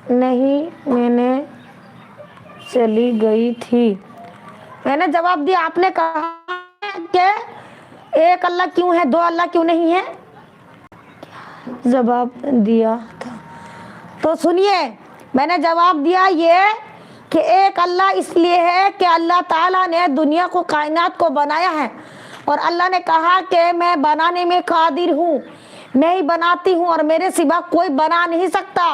نہیں میں نے چلی گئی تھی۔ میں نے جواب دیا، آپ نے کہا کہ ایک اللہ کیوں ہے، دو اللہ کیوں نہیں ہے؟ جواب دیا تھا۔ تو سنیے، میں نے جواب دیا یہ کہ ایک اللہ اس لیے ہے کہ اللہ تعالیٰ نے دنیا کو، کائنات کو بنایا ہے، اور اللہ نے کہا کہ میں بنانے میں قادر ہوں، میں ہی بناتی ہوں اور میرے سوا کوئی بنا نہیں سکتا،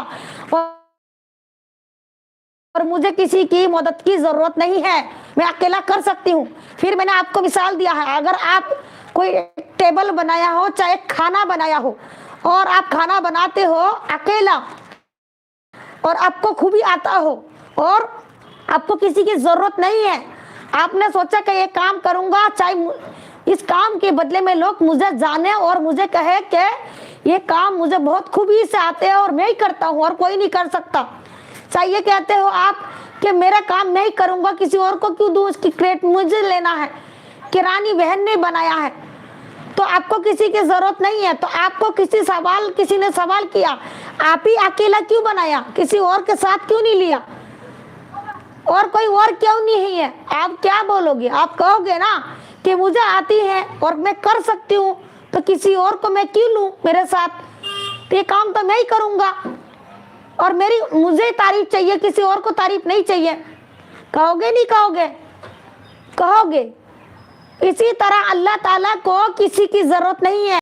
اور مجھے کسی کی مدد کی ضرورت نہیں ہے، میں اکیلا کر سکتی ہوں۔ پھر میں نے آپ کو مثال دیا ہے، اگر آپ کوئی ٹیبل بنایا ہو، چاہے کھانا بنایا ہو، اور آپ کھانا بناتے ہو اکیلا، اور آپ کو خوبی آتا ہو، اور آپ کو کسی کی ضرورت نہیں ہے، آپ نے سوچا کہ یہ کام کروں گا، چاہے اس کام کے بدلے میں لوگ مجھے جانے اور مجھے کہے کہ یہ کام مجھے بہت خوبی سے آتے ہیں اور میں ہی کرتا ہوں اور کوئی نہیں کر سکتا، چاہیے کہتے ہو آپ کہ میرا کام نہیں کروں گا، کسی اور کو کیوں دوں، اس کی کریڈٹ مجھے لینا ہے، کرانی بہن نے بنایا ہے، تو آپ کو کسی کی ضرورت نہیں ہے۔ تو آپ کو کسی نے سوال کیا، آپ ہی اکیلا کیوں بنایا، کسی اور کے ساتھ کیوں نہیں لیا، اور کوئی اور کیوں نہیں ہے؟ آپ کیا بولو گے؟ آپ کہو گے نا کہ مجھے آتی ہے اور میں کر سکتی ہوں، تو کسی اور کو میں کیوں لوں میرے ساتھ، تو یہ کام تو میں ہی کروں گا، اور مجھے تعریف چاہیے، کسی اور کو تعریف نہیں چاہیے، کہو گے نہیں کہو گے؟ کہو گے۔ اسی طرح اللہ تعالیٰ کو کسی کی ضرورت نہیں ہے۔